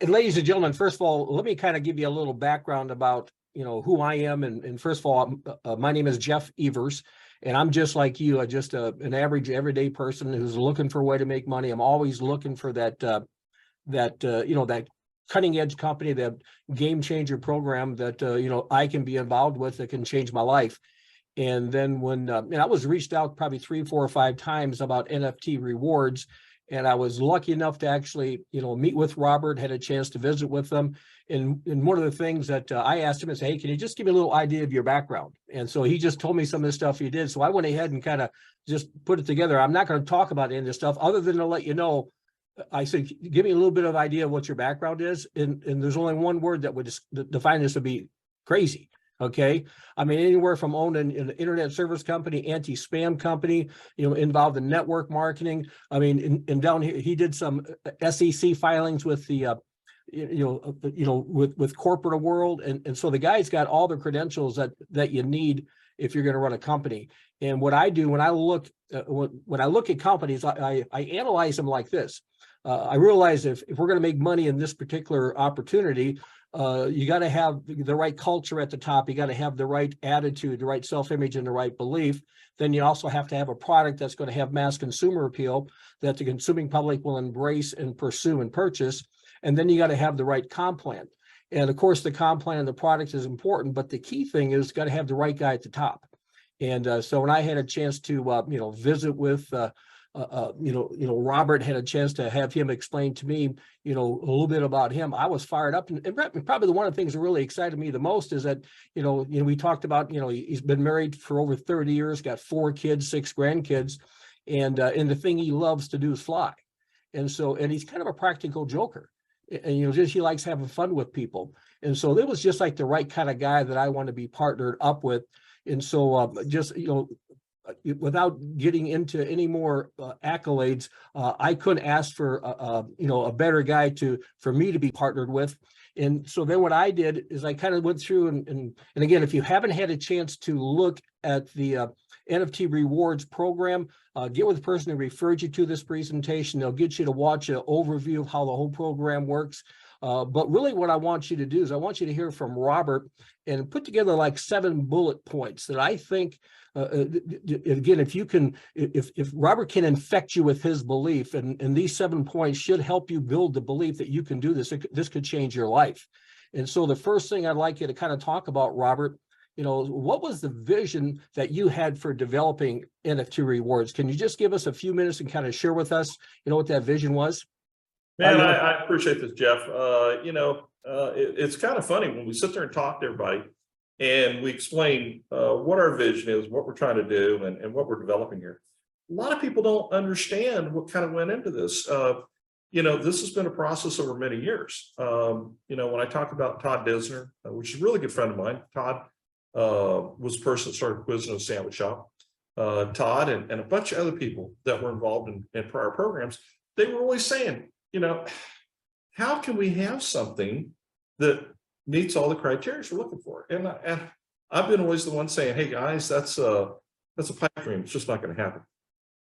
And ladies and gentlemen, first of all, let me kind of give you a little background about, who I am. And first of all, my name is Jeff Evers, and I'm just like you, just an average everyday person who's looking for a way to make money. I'm always looking for that cutting edge company, that game changer program that, I can be involved with that can change my life. And then when and I was reached out probably 3, 4, or 5 times about NFT rewards, and I was lucky enough to actually, meet with Robert, had a chance to visit with them. And one of the things that I asked him is, hey, can you just give me a little idea of your background? And so he just told me some of the stuff he did. So I went ahead and kind of just put it together. I'm not going to talk about any of this stuff other than to let you know. I said, give me a little bit of idea of what your background is. And there's only one word that would define this, would be crazy. Okay. I mean, anywhere from owning an internet service company, anti-spam company, involved in network marketing. I mean, and down here, he did some SEC filings with the, with corporate world. And so the guy's got all the credentials that you need if you're going to run a company. And what I do when I look at companies, I analyze them like this. I realize if we're going to make money in this particular opportunity, you got to have the right culture at the top. You got to have the right attitude, the right self-image, and the right belief. Then you also have to have a product that's going to have mass consumer appeal that the consuming public will embrace and pursue and purchase. And then you got to have the right comp plan. And of course, the comp plan and the product is important, but the key thing is got to have the right guy at the top. And so when I had a chance to, visit with, Robert, had a chance to have him explain to me, a little bit about him, I was fired up. And probably one of the things that really excited me the most is that, we talked about, he's been married for over 30 years, got 4 kids, 6 grandkids. And the thing he loves to do is fly. And he's kind of a practical joker. And, just he likes having fun with people. And so it was just like the right kind of guy that I want to be partnered up with. And so without getting into any more accolades, I couldn't ask for a better guy for me to be partnered with. And so then what I did is I kind of went through and again, if you haven't had a chance to look at the NFT Rewards program, get with the person who referred you to this presentation. They'll get you to watch an overview of how the whole program works. But really what I want you to do is I want you to hear from Robert and put together like 7 bullet points that I think, again, if Robert can infect you with his belief, and these 7 points should help you build the belief that you can do this, this could change your life. And so the first thing I'd like you to kind of talk about, Robert, what was the vision that you had for developing NFT Rewards? Can you just give us a few minutes and kind of share with us, what that vision was? Man, I appreciate this, Jeff. It's kind of funny when we sit there and talk to everybody and we explain what our vision is, what we're trying to do, and what we're developing here. A lot of people don't understand what kind of went into this. This has been a process over many years. When I talk about Todd Disner, which is a really good friend of mine, Todd was the person that started Quiznos Sandwich Shop. Todd and a bunch of other people that were involved in prior programs, they were always saying, how can we have something that meets all the criteria we're looking for? And I've been always the one saying, hey guys, that's a pipe dream. It's just not going to happen.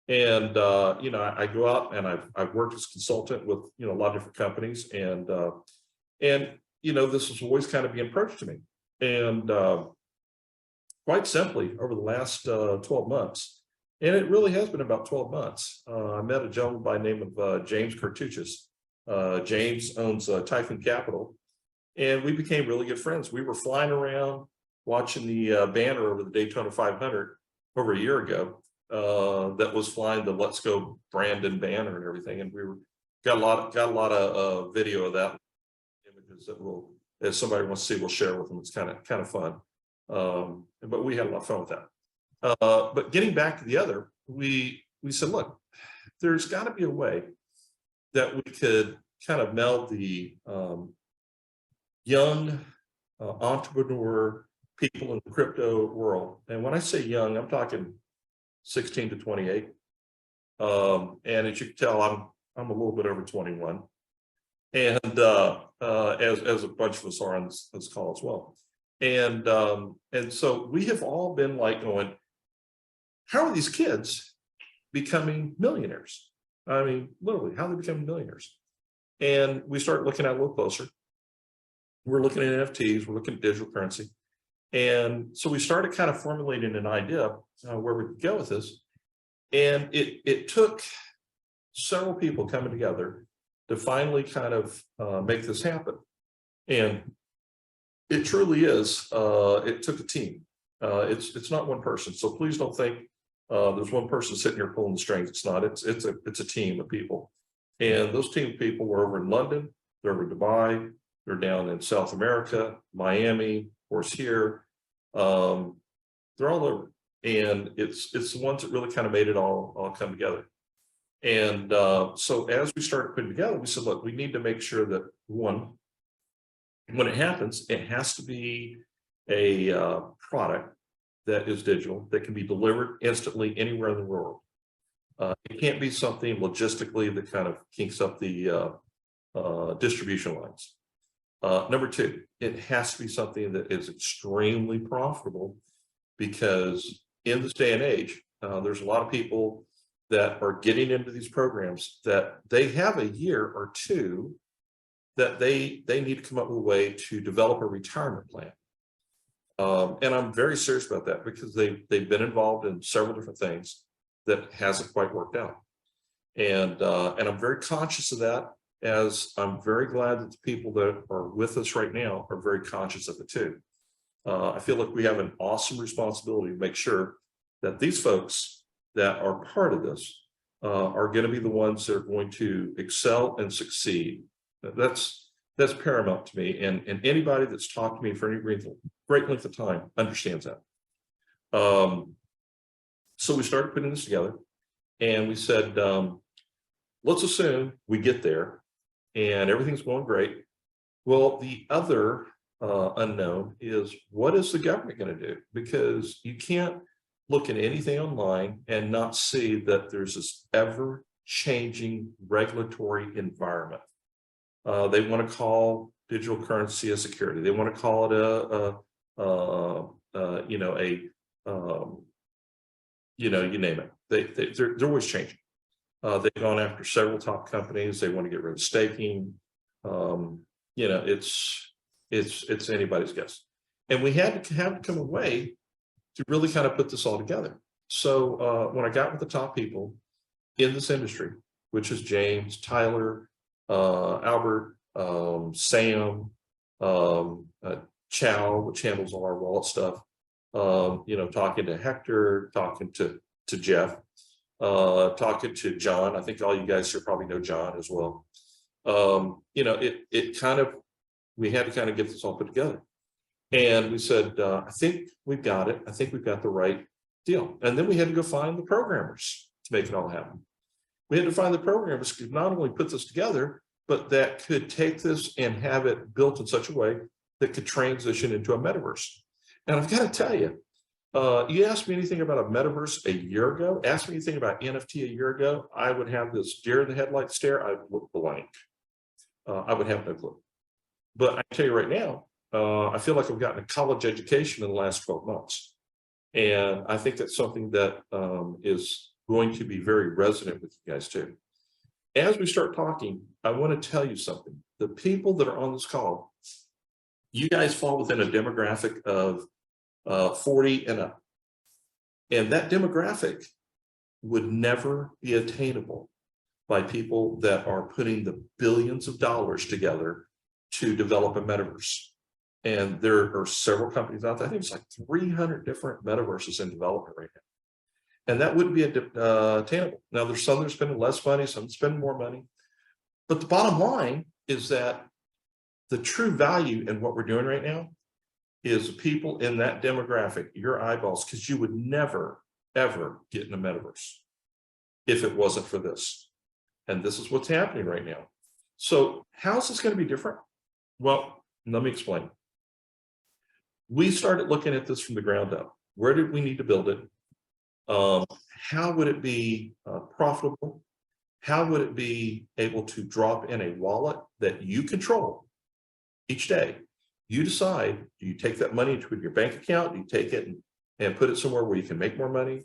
And I go out and I've worked as a consultant with a lot of different companies, and this was always kind of being approached to me. And quite simply, over the last 12 months, and it really has been about 12 months, I met a gentleman by the name of James Cartuchis. James owns Typhoon Capital, and we became really good friends. We were flying around watching the banner over the Daytona 500 over a year ago. That was flying the Let's Go Brandon banner and everything, and got a lot of video of that, images that if somebody wants to see, we'll share with them. It's kind of fun, but we had a lot of fun with that. But getting back to the other, we said, look, there's got to be a way that we could kind of meld the young entrepreneur people in the crypto world. And when I say young, I'm talking 16 to 28. And as you can tell, I'm a little bit over 21. And as a bunch of us are on this call as well. And so we have all been like going, how are these kids becoming millionaires? I mean, literally, how are they becoming millionaires? And we started looking at it a little closer. We're looking at NFTs, we're looking at digital currency. And so we started kind of formulating an idea where we could go with this. And it took several people coming together to finally kind of make this happen. And it truly is, it took a team. It's not one person. So please don't think there's one person sitting here pulling the strings. It's not, it's a team of people. And those team of people were over in London, they're over in Dubai, they're down in South America, Miami, of course here. They're all over. And it's the ones that really kind of made it all come together. And so as we started putting together, we said, look, we need to make sure that one, when it happens, it has to be a product that is digital, that can be delivered instantly anywhere in the world. It can't be something logistically that kind of kinks up the distribution lines. Number two, it has to be something that is extremely profitable, because in this day and age, there's a lot of people that are getting into these programs that they have a year or two that they need to come up with a way to develop a retirement plan. And I'm very serious about that, because they've been involved in several different things that hasn't quite worked out. And I'm very conscious of that, as I'm very glad that the people that are with us right now are very conscious of it too. I feel like we have an awesome responsibility to make sure that these folks that are part of this are going to be the ones that are going to excel and succeed. That's paramount to me, and anybody that's talked to me for any great length of time understands that. So we started putting this together, and we said, let's assume we get there and everything's going great. Well, the other unknown is, what is the government going to do? Because you can't look at anything online and not see that there's this ever-changing regulatory environment. They want to call digital currency a security. They want to call it you name it. They're always changing. They've gone after several top companies. They want to get rid of staking. It's anybody's guess. And we had to come a way to really kind of put this all together. So when I got with the top people in this industry, which is James, Tyler, Albert, Sam, Chow, which handles all our wallet stuff, talking to Hector, talking to Jeff, talking to John. I think all you guys here probably know John as well. We had to kind of get this all put together. And we said, I think we've got it. I think we've got the right deal. And then we had to go find the programmers to make it all happen. We had to find the programmers who could not only put this together, but that could take this and have it built in such a way that could transition into a metaverse. And I've got to tell you, you asked me anything about a metaverse a year ago, asked me anything about NFT a year ago, I would have this deer in the headlight stare. I would look blank. I would have no clue. But I tell you right now, I feel like I've gotten a college education in the last 12 months. And I think that's something that is going to be very resonant with you guys too. As we start talking, I want to tell you something. The people that are on this call, you guys fall within a demographic of 40 and up. And that demographic would never be attainable by people that are putting the billions of dollars together to develop a metaverse. And there are several companies out there. I think it's like 300 different metaverses in development right now. And that wouldn't be attainable. Now, there's some that are spending less money, some spending more money. But the bottom line is that the true value in what we're doing right now is people in that demographic, your eyeballs, because you would never, ever get in a metaverse if it wasn't for this. And this is what's happening right now. So how's this going to be different? Well, let me explain. We started looking at this from the ground up. Where did we need to build it? How would it be profitable? How would it be able to drop in a wallet that you control each day? You decide, do you take that money to your bank account? Do you take it and put it somewhere where you can make more money?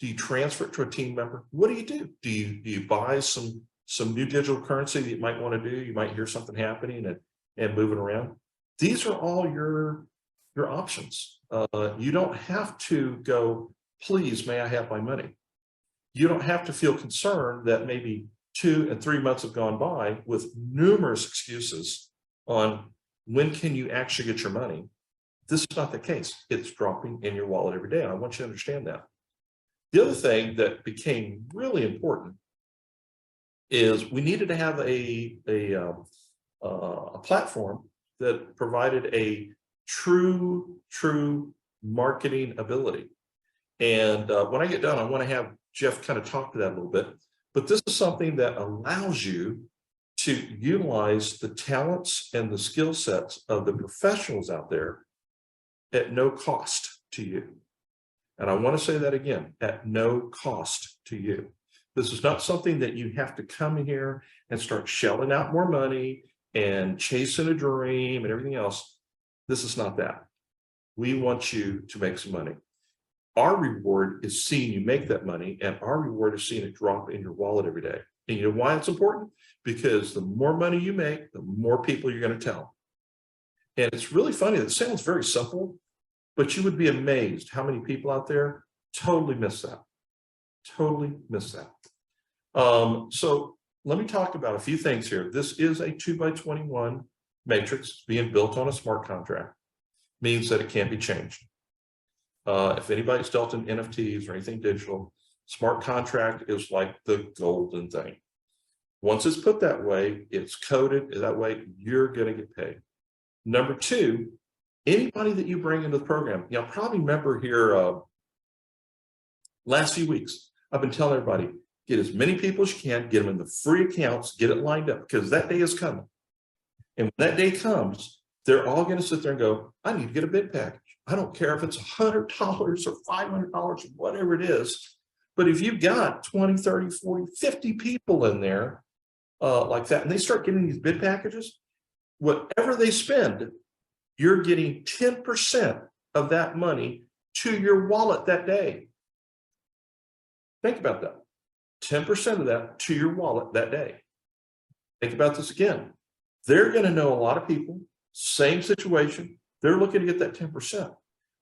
Do you transfer it to a team member? What do? Do you buy some some new digital currency that you might want to do. You might hear something happening and moving around. These are all your options. You don't have to go, please, may I have my money? You don't have to feel concerned that maybe 2 and 3 months have gone by with numerous excuses on when can you actually get your money. This is not the case. It's dropping in your wallet every day. And I want you to understand that. The other thing that became really important is we needed to have a platform that provided a true marketing ability. And when I get done, I want to have Jeff kind of talk to that a little bit. But this is something that allows you to utilize the talents and the skill sets of the professionals out there at no cost to you. And I want to say that again, at no cost to you. This is not something that you have to come in here and start shelling out more money and chasing a dream and everything else. This is not that. We want you to make some money. Our reward is seeing you make that money, and our reward is seeing it drop in your wallet every day. And you know why it's important? Because the more money you make, the more people you're going to tell. And it's really funny. It sounds very simple, but you would be amazed how many people out there totally miss that. Totally miss that. So let me talk about a few things here. This is a 2x21 matrix being built on a smart contract. Means that it can't be changed. If anybody's dealt in NFTs or anything digital, smart contract is like the golden thing. Once it's put that way, it's coded that way, you're going to get paid. Number two, anybody that you bring into the program, you'll probably remember here last few weeks, I've been telling everybody, get as many people as you can, get them in the free accounts, get it lined up, because that day is coming. And when that day comes, they're all going to sit there and go, I need to get a bid package. I don't care if it's $100 or $500 or whatever it is. But if you've got 20, 30, 40, 50 people in there like that, and they start getting these bid packages, whatever they spend, you're getting 10% of that money to your wallet that day. Think about that. 10% of that to your wallet that day. Think about this again. They're going to know a lot of people, same situation. They're looking to get that 10%.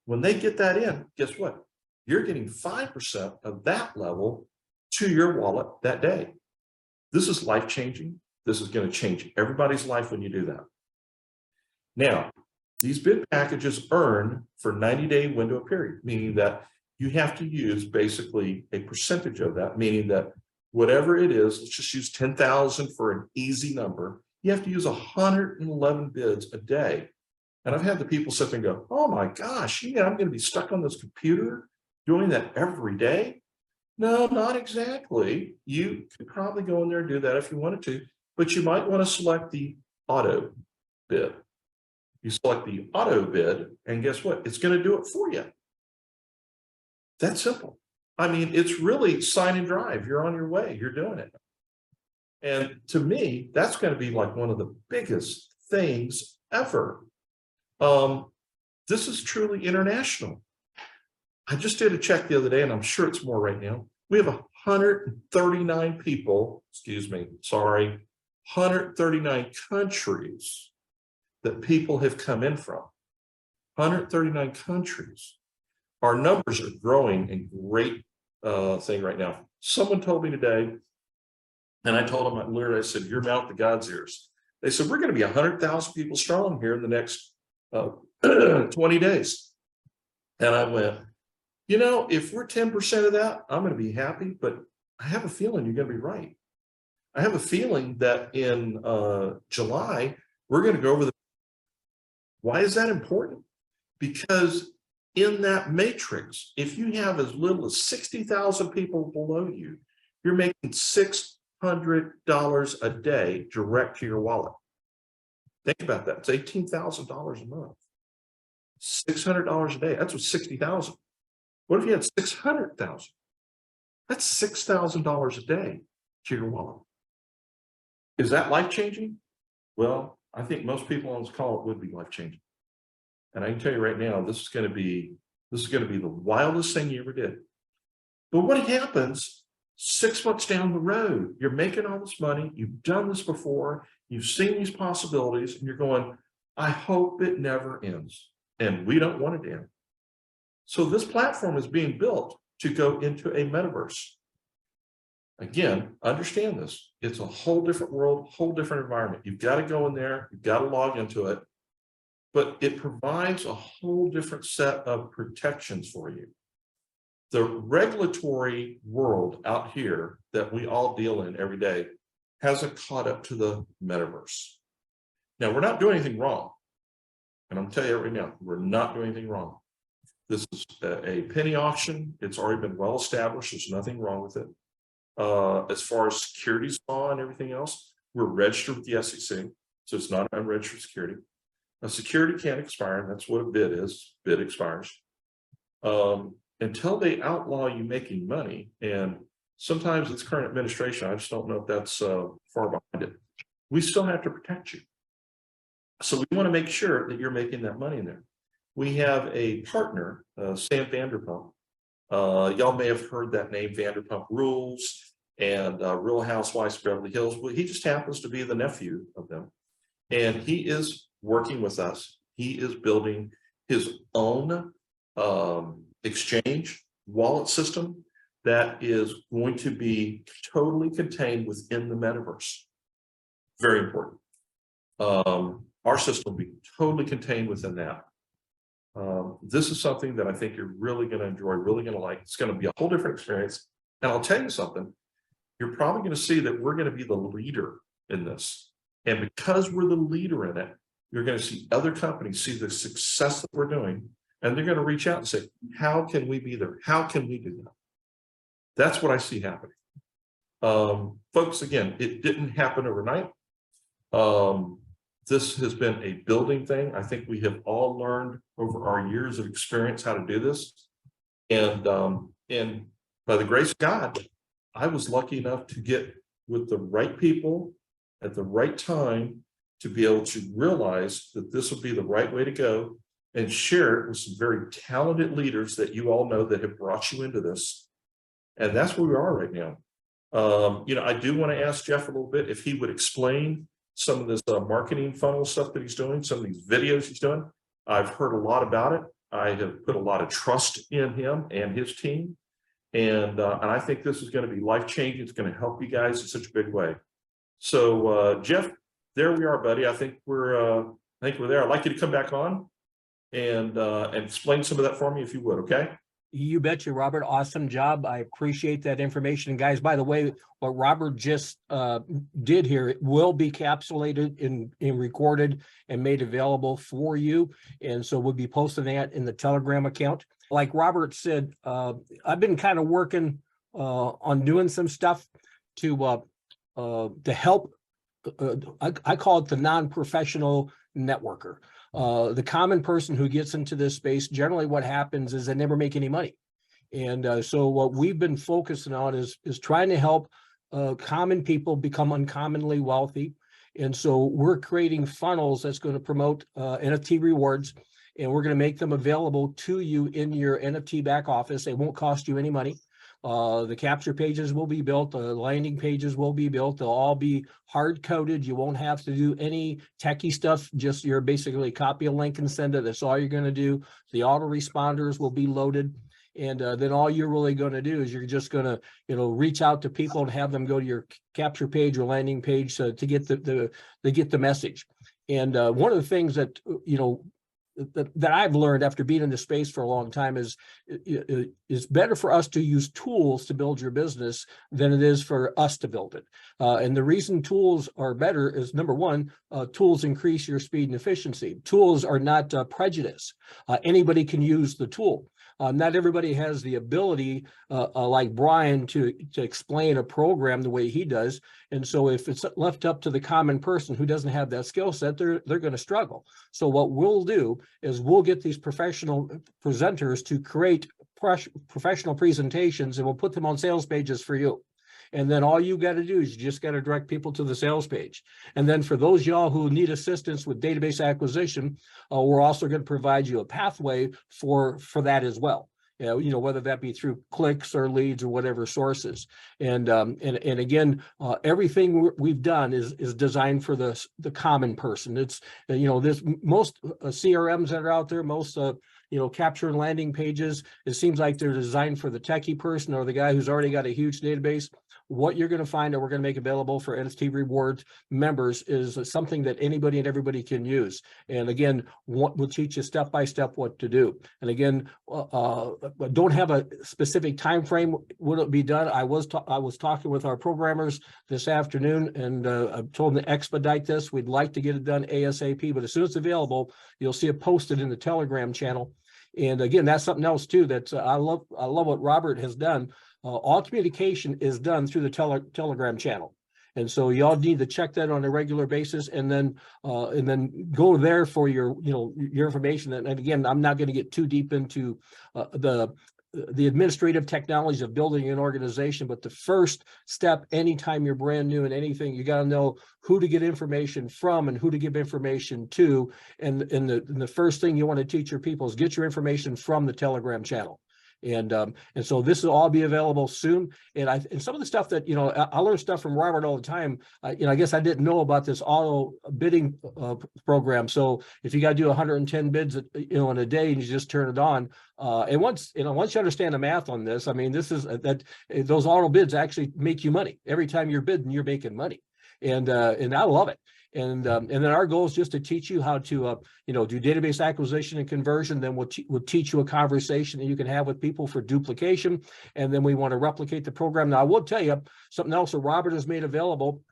When they get that in, guess what? You're getting 5% of that level to your wallet that day. This is life-changing. This is going to change everybody's life when you do that. Now, these bid packages earn for 90-day window period, meaning that you have to use basically a percentage of that, meaning that whatever it is, let's just use 10,000 for an easy number. You have to use 111 bids a day. And I've had the people sit there and go, oh my gosh, I'm going to be stuck on this computer doing that every day? No, not exactly. You could probably go in there and do that if you wanted to, but you might want to select the auto bid. You select the auto bid, and guess what? It's going to do it for you. That's simple. I mean, it's really sign and drive. You're on your way. You're doing it. And to me, that's going to be like one of the biggest things ever. This is truly international. I just did a check the other day, and I'm sure it's more right now. We have 139 people, 139 countries that people have come in from. 139 countries. Our numbers are growing in great thing right now. Someone told me today, and I told them, literally, I said, your mouth to God's ears. They said, we're going to be 100,000 people strong here in the next 20 days. And I went, if we're 10% of that, I'm going to be happy, but I have a feeling you're going to be right. I have a feeling that in July, we're going to go over the. Why is that important? Because in that matrix, if you have as little as 60,000 people below you, you're making $600 a day direct to your wallet. Think about that. It's $18,000 a month. $600 a day. That's what 60,000. What if you had 600,000? That's $6,000 a day to your wallet. Is that life-changing? Well, I think most people on this call, it would be life-changing. And I can tell you right now, this is going to be the wildest thing you ever did. But what happens 6 months down the road, you're making all this money, you've done this before, you've seen these possibilities, and you're going, I hope it never ends. And we don't want it to end. So this platform is being built to go into a metaverse. Again, understand this. It's a whole different world, whole different environment. You've got to go in there, you've got to log into it, but it provides a whole different set of protections for you. The regulatory world out here that we all deal in every day hasn't caught up to the metaverse. Now, we're not doing anything wrong. And I'm telling you right now, we're not doing anything wrong. This is a penny auction. It's already been well established. There's nothing wrong with it. As far as securities law and everything else, we're registered with the SEC. So it's not unregistered security. A security can't expire, and that's what a bid is. Bid expires. Until they outlaw you making money, and sometimes it's current administration, I just don't know if that's far behind it. We still have to protect you. So we want to make sure that you're making that money in there. We have a partner, Sam Vanderpump. Y'all may have heard that name, Vanderpump Rules and Real Housewives of Beverly Hills. Well, he just happens to be the nephew of them. And he is working with us. He is building his own exchange wallet system that is going to be totally contained within the metaverse. Very important. Our system will be totally contained within that. This is something that I think you're really going to enjoy, really going to like. It's going to be a whole different experience. And I'll tell you something, you're probably going to see that we're going to be the leader in this. And because we're the leader in it, you're going to see other companies see the success that we're doing, and they're going to reach out and say, how can we be there? How can we do that? That's what I see happening. Folks, again, it didn't happen overnight. This has been a building thing. I think we have all learned over our years of experience how to do this. And by the grace of God, I was lucky enough to get with the right people at the right time to be able to realize that this would be the right way to go and share it with some very talented leaders that you all know that have brought you into this. And that's where we are right now. I do want to ask Jeff a little bit if he would explain some of this marketing funnel stuff that he's doing, some of these videos he's doing. I've heard a lot about it. I have put a lot of trust in him and his team. And I think this is going to be life-changing. It's going to help you guys in such a big way. So Jeff, there we are, buddy. I think we're there. I'd like you to come back on and explain some of that for me, if you would, okay? You betcha, Robert. Awesome job. I appreciate that information. And guys, by the way, what Robert just did here, it will be capsulated and recorded and made available for you. And so we'll be posting that in the Telegram account. Like Robert said, I've been kind of working on doing some stuff to help. I call it the non-professional networker. The common person who gets into this space, generally what happens is they never make any money. And so what we've been focusing on is trying to help common people become uncommonly wealthy. And so we're creating funnels that's going to promote NFT rewards, and we're going to make them available to you in your NFT back office. They won't cost you any money. The capture pages will be built, the landing pages will be built, they'll all be hard-coded. You won't have to do any techie stuff, just you're basically copy a link and send it. That's all you're going to do. The autoresponders will be loaded. And then all you're really going to do is you're just going to, reach out to people and have them go to your capture page or landing page to get the message. And one of the things that, that I've learned after being in the space for a long time is it's better for us to use tools to build your business than it is for us to build it. And the reason tools are better is, number one, tools increase your speed and efficiency. Tools are not prejudice. Anybody can use the tool. Not everybody has the ability, like Brian, to explain a program the way he does. And so if it's left up to the common person who doesn't have that skill set, they're going to struggle. So what we'll do is we'll get these professional presenters to create professional presentations, and we'll put them on sales pages for you. And then all you got to do is you just got to direct people to the sales page. And then for those y'all who need assistance with database acquisition, we're also going to provide you a pathway for that as well. whether that be through clicks or leads or whatever sources. And again, everything we've done is designed for the common person. It's, this most CRMs that are out there, most capture and landing pages, it seems like they're designed for the techie person or the guy who's already got a huge database. What you're going to find that we're going to make available for NFT Rewards members is something that anybody and everybody can use. And again, we'll teach you step by step what to do. And again, don't have a specific time frame. Will it be done? I was talking with our programmers this afternoon, and I've told them to expedite this. We'd like to get it done ASAP, but as soon as it's available, you'll see it posted in the Telegram channel. And again, that's something else too that I love what Robert has done. All communication is done through the Telegram channel. And so y'all need to check that on a regular basis, and then go there for your information. And again, I'm not going to get too deep into the administrative technologies of building an organization, but the first step, anytime you're brand new in anything, you got to know who to get information from and who to give information to. And the first thing you want to teach your people is get your information from the Telegram channel. And so this will all be available soon. And some of the stuff that, I learn stuff from Robert all the time. I guess I didn't know about this auto bidding program. So if you got to do 110 bids, in a day, and you just turn it on. And once you understand the math on this, I mean, this is that those auto bids actually make you money. Every time you're bidding, you're making money. And I love it. And then our goal is just to teach you how to, do database acquisition and conversion. Then we'll teach you a conversation that you can have with people for duplication. And then we want to replicate the program. Now, I will tell you something else that Robert has made available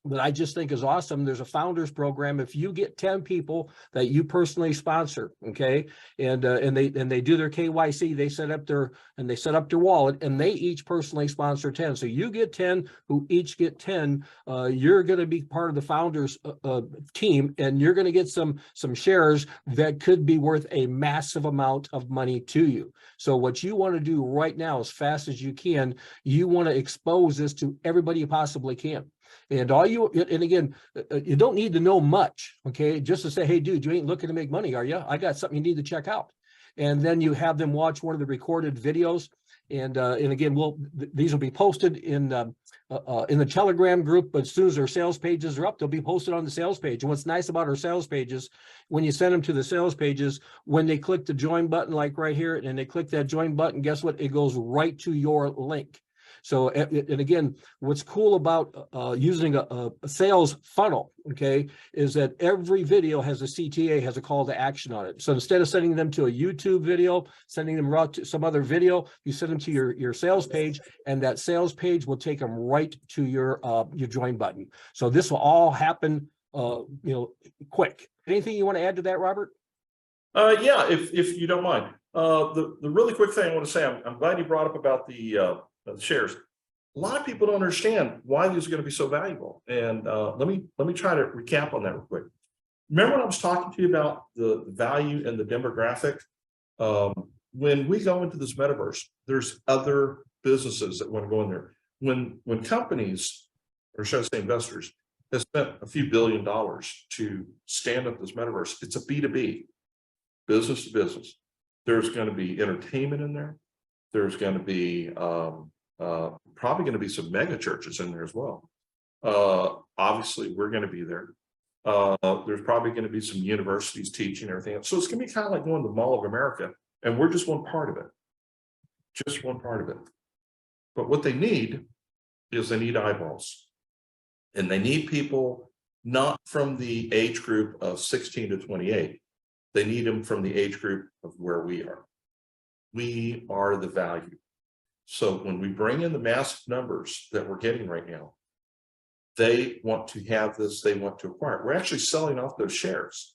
that I just think is awesome. There's a founders program. If you get 10 people that you personally sponsor, okay, and they do their KYC, they set up their wallet, and they each personally sponsor 10. So you get 10 who each get 10. You're going to be part of the founders team, and you're going to get some shares that could be worth a massive amount of money to you. So what you want to do right now, as fast as you can, you want to expose this to everybody you possibly can. And again, you don't need to know much, okay? Just to say, hey, dude, you ain't looking to make money, are you? I got something you need to check out. And then you have them watch one of the recorded videos. And again, these will be posted in the Telegram group, but as soon as our sales pages are up, they'll be posted on the sales page. And what's nice about our sales pages, when you send them to the sales pages, when they click the join button, like right here, and they click that join button, guess what? It goes right to your link. So, and again, what's cool about using a sales funnel, okay, is that every video has a CTA, has a call to action on it. So instead of sending them to a YouTube video, sending them right to some other video, you send them to your sales page, and that sales page will take them right to your join button. So this will all happen, quick. Anything you want to add to that, Robert? Yeah, if you don't mind. The really quick thing I want to say, I'm glad you brought up about the shares. A lot of people don't understand why these are going to be so valuable. And let me try to recap on that real quick. Remember when I was talking to you about the value and the demographic? When we go into this metaverse, there's other businesses that want to go in there. When companies, or should I say investors, have spent a few $1 billion to stand up this metaverse, it's a B2B, business to business. There's going to be entertainment in there. There's going to be probably going to be some mega churches in there as well. Obviously, we're going to be there. There's probably going to be some universities teaching everything else. So it's going to be kind of like going to the Mall of America, and we're just one part of it. Just one part of it. But what they need is they need eyeballs. And they need people not from the age group of 16 to 28. They need them from the age group of where we are. We are the value. So when we bring in the massive numbers that we're getting right now, they want to have this, they want to acquire it. We're actually selling off those shares.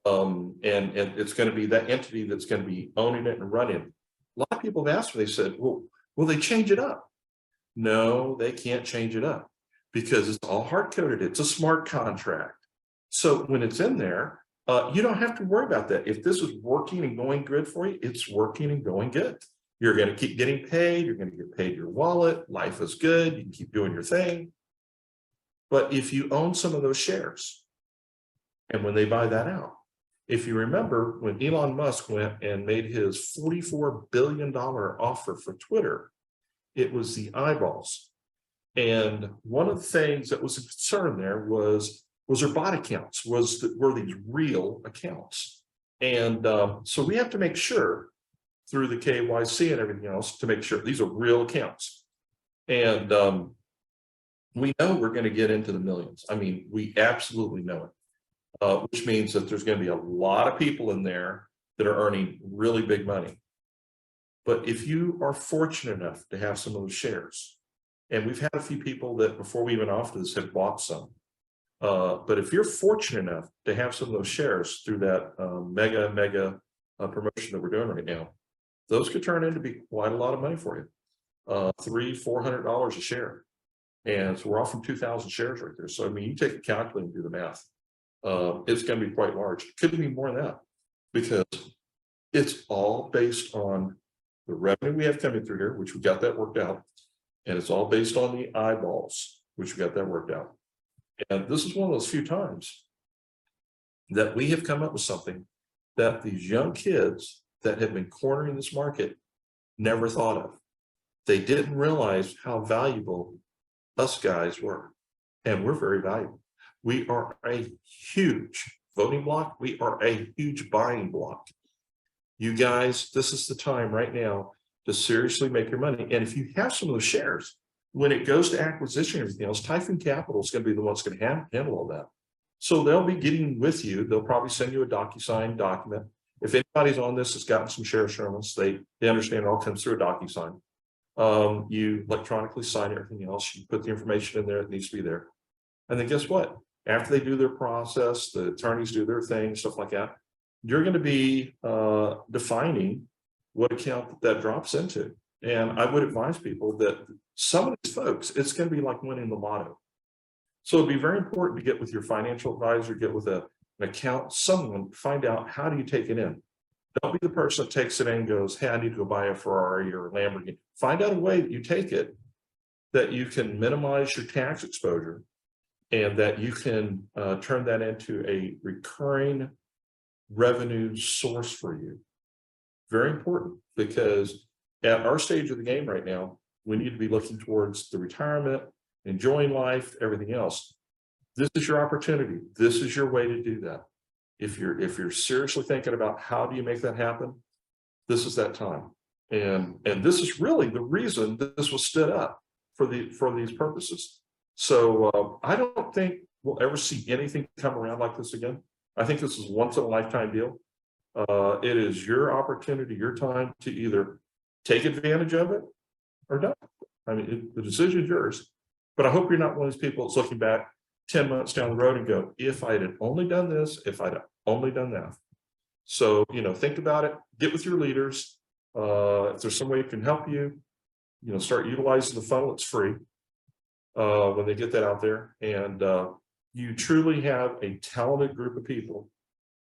And it's going to be that entity that's going to be owning it and running it. A lot of people have asked me, they said, well, will they change it up? No, they can't change it up because it's all hard-coded. It's a smart contract. So when it's in there, you don't have to worry about that. If this is working and going good for you, it's working and going good. You're going to keep getting paid. You're going to get paid your wallet. Life is good. You can keep doing your thing. But if you own some of those shares, and when they buy that out, If you remember, when Elon Musk went and made his $44 billion offer for Twitter, it was the eyeballs. And one of the things that was a concern there was there bot accounts? Were these real accounts? And so we have to make sure through the KYC and everything else to make sure these are real accounts. And we know we're going to get into the millions. I mean, we absolutely know it, which means that there's going to be a lot of people in there that are earning really big money. But if you are fortunate enough to have some of those shares, and we've had a few people that before we even offered this have bought some, but if you're fortunate enough to have some of those shares through that mega promotion that we're doing right now, those could turn into be quite a lot of money for you, $300-400 a share. And so we're offering 2,000 shares right there. So I mean, you take a calculator and do the math. It's going to be quite large. It could be more than that because it's all based on the revenue we have coming through here, which we got that worked out. And it's all based on the eyeballs, which we got that worked out. And this is one of those few times that we have come up with something that these young kids that have been cornering this market never thought of. They didn't realize how valuable us guys were. And we're very valuable. We are a huge voting block. We are a huge buying block. You guys, this is the time right now to seriously make your money. And if you have some of those shares, when it goes to acquisition and everything else, Typhoon Capital is going to be the one that's going to handle all that. So they'll be getting with you. They'll probably send you a DocuSign document. If anybody's on this has gotten some shares from us, they understand it all comes through a DocuSign. You electronically sign everything else. You put the information in there that needs to be there. And then guess what? After they do their process, the attorneys do their thing, stuff like that, you're going to be defining what account that drops into. And I would advise people that some of these folks, it's going to be like winning the lotto. So it'd be very important to get with your financial advisor, get with an account, someone, find out how do you take it in. Don't be the person that takes it in and goes, hey, I need to go buy a Ferrari or a Lamborghini. Find out a way that you take it, that you can minimize your tax exposure and that you can turn that into a recurring revenue source for you. Very important, because at our stage of the game right now, we need to be looking towards the retirement, enjoying life, everything else. This is your opportunity. This is your way to do that. If you're seriously thinking about how do you make that happen, this is that time. And this is really the reason that this was stood up for these purposes. So I don't think we'll ever see anything come around like this again. I think this is once in a lifetime deal. It is your opportunity, your time to either take advantage of it or not. I mean, the decision is yours. But I hope you're not one of those people that's looking back 10 months down the road and go, if I had only done this, if I'd only done that. So, think about it, get with your leaders. If there's some way it can help you, start utilizing the funnel. It's free when they get that out there. And you truly have a talented group of people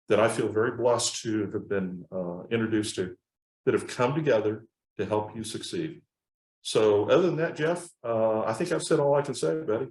that I feel very blessed to have been introduced to, that have come together to help you succeed. So other than that, Jeff, I think I've said all I can say, buddy.